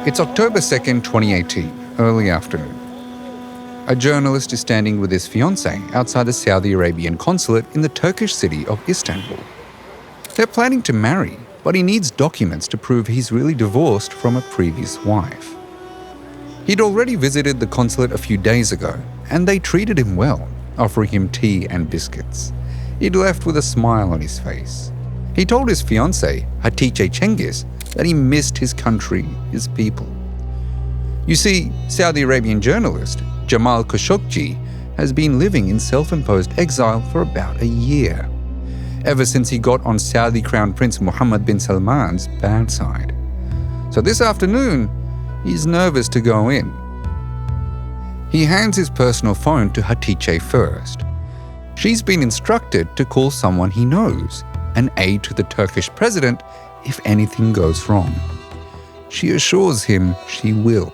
It's October 2nd, 2018, early afternoon. A journalist is standing with his fiancée outside the Saudi Arabian consulate in the Turkish city of Istanbul. They're planning to marry, but he needs documents to prove he's really divorced from a previous wife. He'd already visited the consulate a few days ago, and they treated him well, offering him tea and biscuits. He'd left with a smile on his face. He told his fiancée, Hatice Cengiz, that he missed his country, his people. You see, Saudi Arabian journalist Jamal Khashoggi has been living in self-imposed exile for about a year, ever since he got on Saudi Crown Prince Mohammed bin Salman's bad side. So this afternoon, he's nervous to go in. He hands his personal phone to Hatice first. She's been instructed to call someone he knows, an aide to the Turkish president, if anything goes wrong. She assures him she will.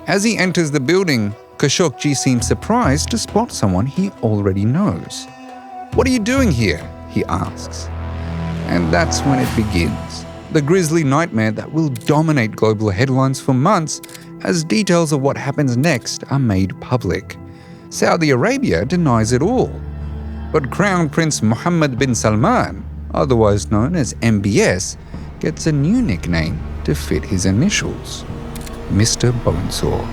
As he enters the building, Khashoggi seems surprised to spot someone he already knows. "What are you doing here?" he asks. And that's when it begins. The grisly nightmare that will dominate global headlines for months as details of what happens next are made public. Saudi Arabia denies it all. But Crown Prince Mohammed bin Salman, otherwise known as MBS, gets a new nickname to fit his initials: Mr. Bonesaw.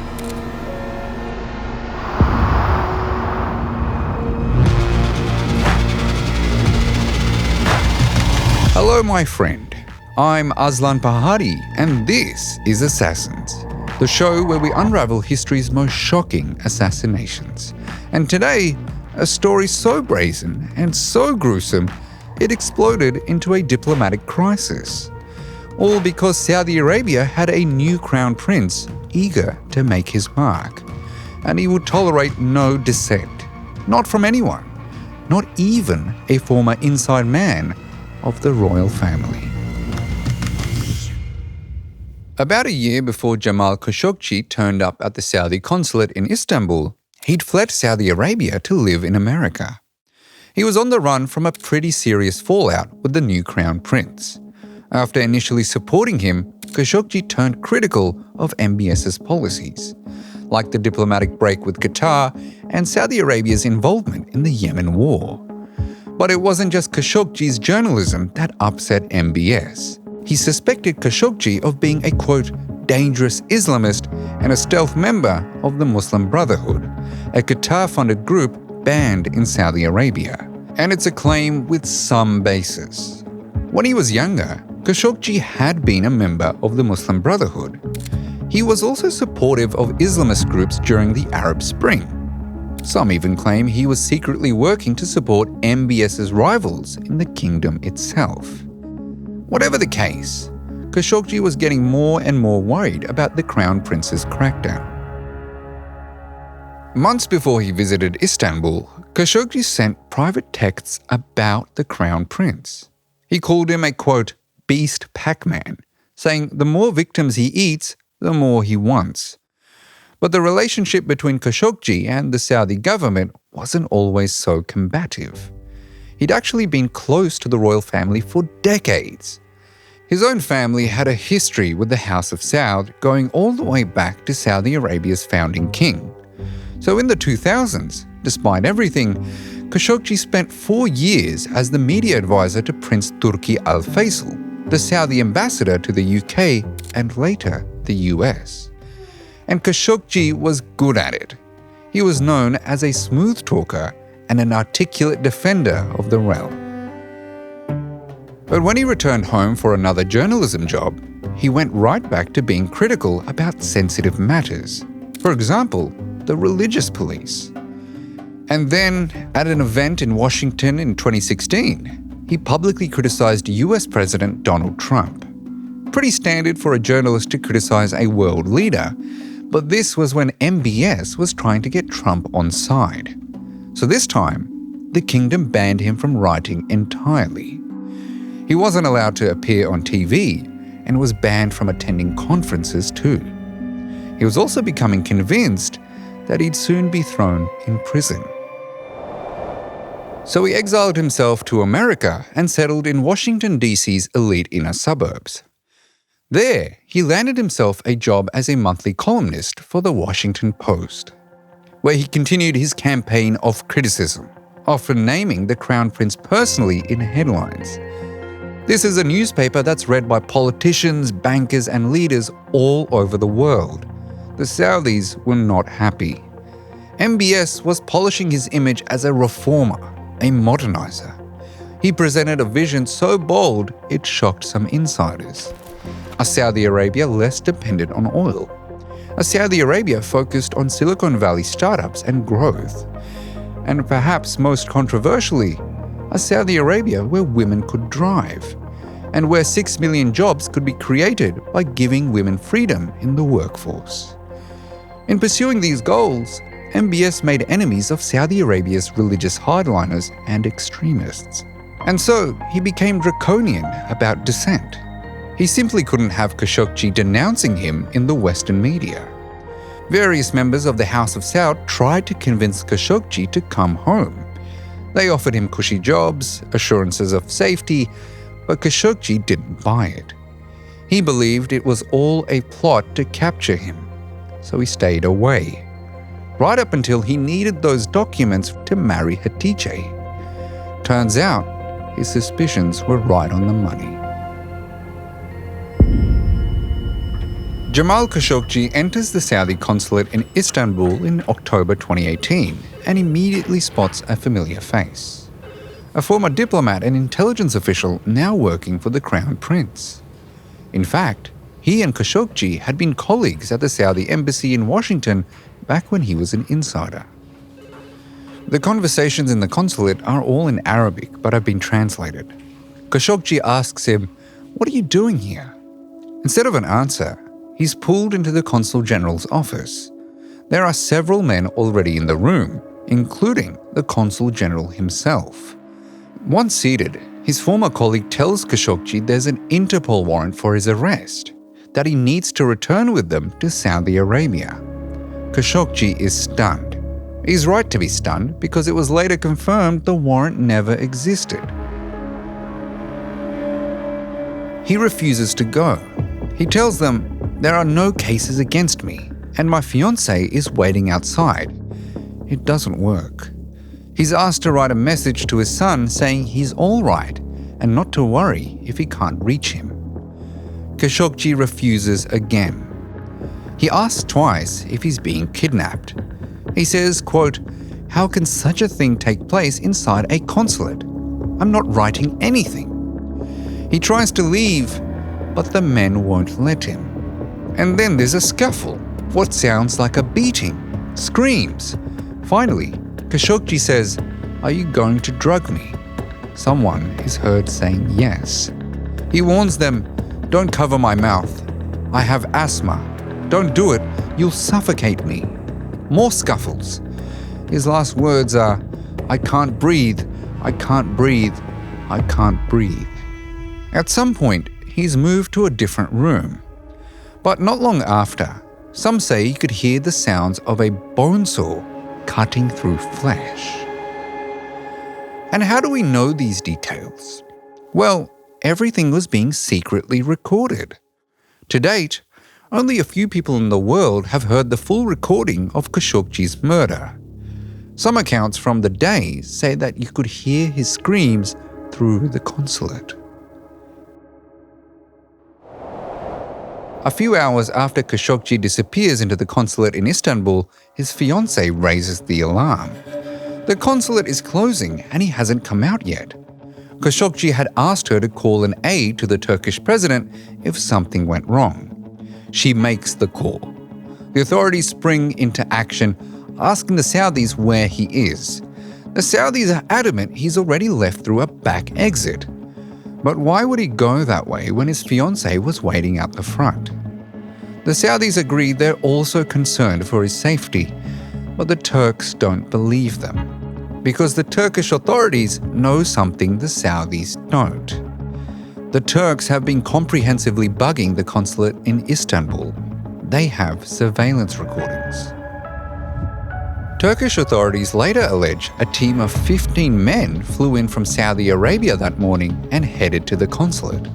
Hello, my friend. I'm Aslan Pahari, and this is Assassins, the show where we unravel history's most shocking assassinations. And today, a story so brazen and so gruesome, it exploded into a diplomatic crisis. All because Saudi Arabia had a new crown prince eager to make his mark. And he would tolerate no dissent. Not from anyone. Not even a former inside man of the royal family. About a year before Jamal Khashoggi turned up at the Saudi consulate in Istanbul, he'd fled Saudi Arabia to live in America. He was on the run from a pretty serious fallout with the new crown prince. After initially supporting him, Khashoggi turned critical of MBS's policies, like the diplomatic break with Qatar and Saudi Arabia's involvement in the Yemen war. But it wasn't just Khashoggi's journalism that upset MBS. He suspected Khashoggi of being a, quote, dangerous Islamist and a stealth member of the Muslim Brotherhood, a Qatar-funded group banned in Saudi Arabia. And it's a claim with some basis. When he was younger, Khashoggi had been a member of the Muslim Brotherhood. He was also supportive of Islamist groups during the Arab Spring. Some even claim he was secretly working to support MBS's rivals in the kingdom itself. Whatever the case, Khashoggi was getting more and more worried about the Crown Prince's crackdown. Months before he visited Istanbul, Khashoggi sent private texts about the Crown Prince. He called him a, quote, beast Pac-Man, saying the more victims he eats, the more he wants. But the relationship between Khashoggi and the Saudi government wasn't always so combative. He'd actually been close to the royal family for decades. His own family had a history with the House of Saud going all the way back to Saudi Arabia's founding king. So in the 2000s, despite everything, Khashoggi spent 4 years as the media advisor to Prince Turki Al Faisal, the Saudi ambassador to the UK and later the US. And Khashoggi was good at it. He was known as a smooth talker and an articulate defender of the realm. But when he returned home for another journalism job, he went right back to being critical about sensitive matters. For example, the religious police. And then, at an event in Washington in 2016, he publicly criticized US President Donald Trump. Pretty standard for a journalist to criticize a world leader, but this was when MBS was trying to get Trump on side. So this time, the kingdom banned him from writing entirely. He wasn't allowed to appear on TV and was banned from attending conferences too. He was also becoming convinced that he'd soon be thrown in prison. So he exiled himself to America and settled in Washington, D.C.'s elite inner suburbs. There, he landed himself a job as a monthly columnist for the Washington Post, where he continued his campaign of criticism, often naming the Crown Prince personally in headlines. This is a newspaper that's read by politicians, bankers, and leaders all over the world. The Saudis were not happy. MBS was polishing his image as a reformer, a modernizer. He presented a vision so bold it shocked some insiders. A Saudi Arabia less dependent on oil. A Saudi Arabia focused on Silicon Valley startups and growth. And perhaps most controversially, a Saudi Arabia where women could drive, and where 6 million jobs could be created by giving women freedom in the workforce. In pursuing these goals, MBS made enemies of Saudi Arabia's religious hardliners and extremists. And so he became draconian about dissent. He simply couldn't have Khashoggi denouncing him in the Western media. Various members of the House of Saud tried to convince Khashoggi to come home. They offered him cushy jobs, assurances of safety, but Khashoggi didn't buy it. He believed it was all a plot to capture him, so he stayed away, right up until he needed those documents to marry Hatice. Turns out, his suspicions were right on the money. Jamal Khashoggi enters the Saudi consulate in Istanbul in October 2018 and immediately spots a familiar face. A former diplomat and intelligence official now working for the Crown Prince. In fact, he and Khashoggi had been colleagues at the Saudi embassy in Washington back when he was an insider. The conversations in the consulate are all in Arabic but have been translated. Khashoggi asks him, "What are you doing here?" Instead of an answer, he's pulled into the Consul General's office. There are several men already in the room, including the Consul General himself. Once seated, his former colleague tells Khashoggi there's an Interpol warrant for his arrest, that he needs to return with them to Saudi Arabia. Khashoggi is stunned. He's right to be stunned because it was later confirmed the warrant never existed. He refuses to go. He tells them, "There are no cases against me, and my fiancée is waiting outside." It doesn't work. He's asked to write a message to his son saying he's all right and not to worry if he can't reach him. Khashoggi refuses again. He asks twice if he's being kidnapped. He says, quote, "How can such a thing take place inside a consulate? I'm not writing anything." He tries to leave, but the men won't let him. And then there's a scuffle, what sounds like a beating, screams. Finally, Khashoggi says, "Are you going to drug me?" Someone is heard saying yes. He warns them, "Don't cover my mouth. I have asthma. Don't do it, you'll suffocate me." More scuffles. His last words are, "I can't breathe, I can't breathe, I can't breathe." At some point, he's moved to a different room. But not long after, some say you could hear the sounds of a bone saw cutting through flesh. And how do we know these details? Well, everything was being secretly recorded. To date, only a few people in the world have heard the full recording of Khashoggi's murder. Some accounts from the day say that you could hear his screams through the consulate. A few hours after Khashoggi disappears into the consulate in Istanbul, his fiancée raises the alarm. The consulate is closing and he hasn't come out yet. Khashoggi had asked her to call an aide to the Turkish president if something went wrong. She makes the call. The authorities spring into action, asking the Saudis where he is. The Saudis are adamant he's already left through a back exit. But why would he go that way when his fiancée was waiting out the front? The Saudis agree they're also concerned for his safety, but the Turks don't believe them, because the Turkish authorities know something the Saudis don't. The Turks have been comprehensively bugging the consulate in Istanbul. They have surveillance recordings. Turkish authorities later allege a team of 15 men flew in from Saudi Arabia that morning and headed to the consulate.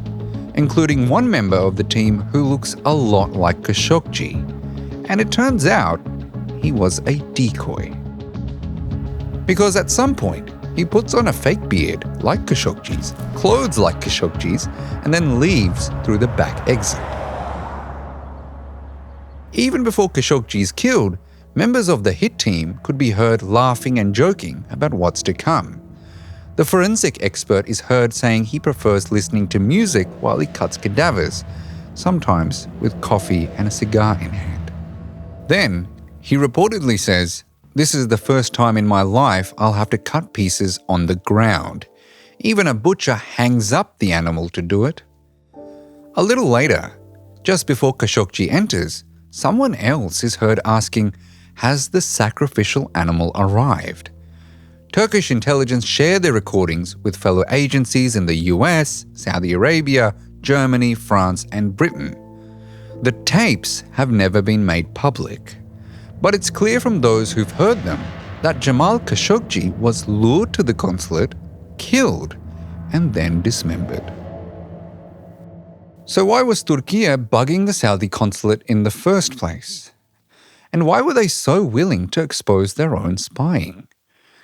including one member of the team who looks a lot like Khashoggi. And it turns out he was a decoy. Because at some point, he puts on a fake beard like Khashoggi's, clothes like Khashoggi's, and then leaves through the back exit. Even before Khashoggi is killed, members of the hit team could be heard laughing and joking about what's to come. The forensic expert is heard saying he prefers listening to music while he cuts cadavers, sometimes with coffee and a cigar in hand. Then, he reportedly says, "This is the first time in my life I'll have to cut pieces on the ground. Even a butcher hangs up the animal to do it." A little later, just before Khashoggi enters, someone else is heard asking, "Has the sacrificial animal arrived?" Turkish intelligence share their recordings with fellow agencies in the US, Saudi Arabia, Germany, France, and Britain. The tapes have never been made public, but it's clear from those who've heard them that Jamal Khashoggi was lured to the consulate, killed, and then dismembered. So why was Turkey bugging the Saudi consulate in the first place? And why were they so willing to expose their own spying?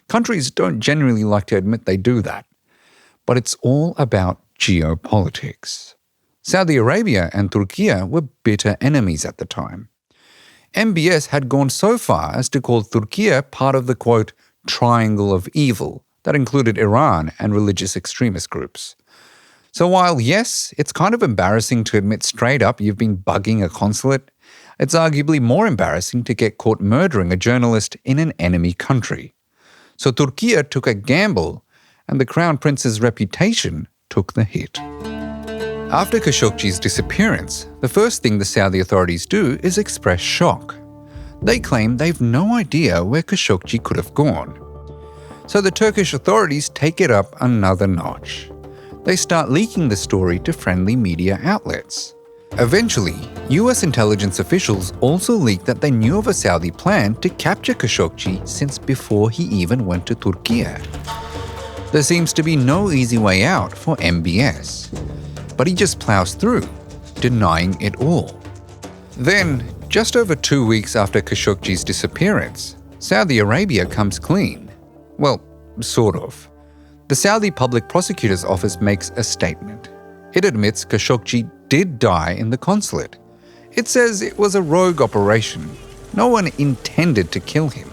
Countries don't generally like to admit they do that, but it's all about geopolitics. Saudi Arabia and Turkey were bitter enemies at the time. MBS had gone so far as to call Turkey part of the, quote, triangle of evil that included Iran and religious extremist groups. So while, yes, it's kind of embarrassing to admit straight up you've been bugging a consulate, it's arguably more embarrassing to get caught murdering a journalist in an enemy country. So Turkey took a gamble, and the Crown Prince's reputation took the hit. After Khashoggi's disappearance, the first thing the Saudi authorities do is express shock. They claim they've no idea where Khashoggi could have gone. So the Turkish authorities take it up another notch. They start leaking the story to friendly media outlets. Eventually, US intelligence officials also leaked that they knew of a Saudi plan to capture Khashoggi since before he even went to Turkey. There seems to be no easy way out for MBS, but he just plows through, denying it all. Then, just over 2 weeks after Khashoggi's disappearance, Saudi Arabia comes clean. Well, sort of. The Saudi Public Prosecutor's Office makes a statement. It admits Khashoggi did die in the consulate. It says it was a rogue operation. No one intended to kill him.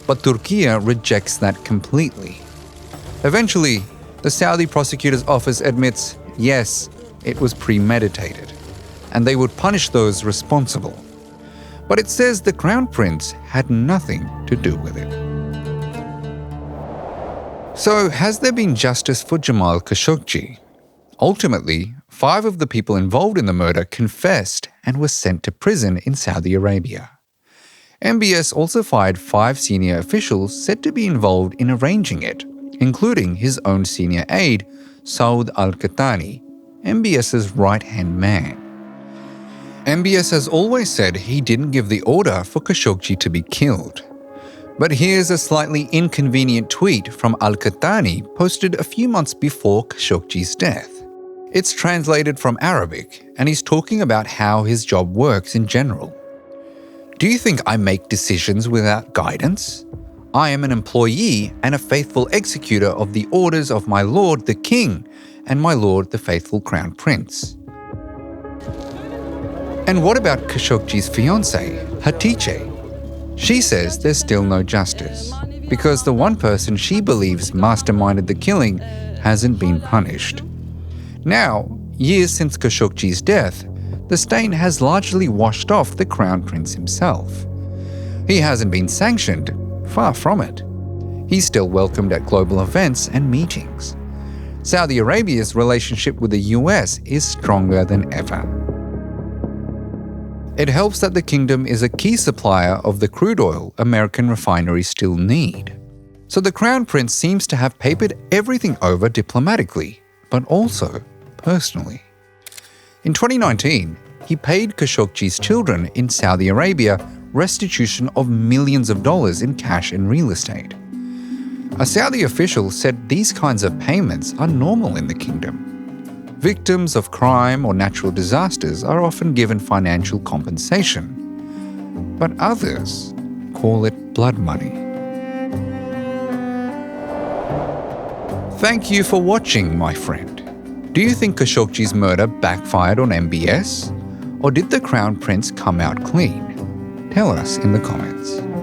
But Turkey rejects that completely. Eventually, the Saudi Prosecutor's Office admits, yes, it was premeditated, and they would punish those responsible. But it says the Crown Prince had nothing to do with it. So, has there been justice for Jamal Khashoggi? Ultimately, 5 of the people involved in the murder confessed and were sent to prison in Saudi Arabia. MBS also fired 5 senior officials said to be involved in arranging it, including his own senior aide, Saud al-Qahtani, MBS's right-hand man. MBS has always said he didn't give the order for Khashoggi to be killed. But here's a slightly inconvenient tweet from al-Qahtani posted a few months before Khashoggi's death. It's translated from Arabic, and he's talking about how his job works in general. "Do you think I make decisions without guidance? I am an employee and a faithful executor of the orders of my lord the king and my lord the faithful crown prince." And what about Khashoggi's fiancée, Hatice? She says there's still no justice, because the one person she believes masterminded the killing hasn't been punished. Now, years since Khashoggi's death, the stain has largely washed off the Crown Prince himself. He hasn't been sanctioned, far from it. He's still welcomed at global events and meetings. Saudi Arabia's relationship with the US is stronger than ever. It helps that the kingdom is a key supplier of the crude oil American refineries still need. So the Crown Prince seems to have papered everything over diplomatically, but also personally. In 2019, he paid Khashoggi's children in Saudi Arabia restitution of millions of dollars in cash and real estate. A Saudi official said these kinds of payments are normal in the kingdom. Victims of crime or natural disasters are often given financial compensation, but others call it blood money. Thank you for watching, my friend. Do you think Khashoggi's murder backfired on MBS? Or did the Crown Prince come out clean? Tell us in the comments.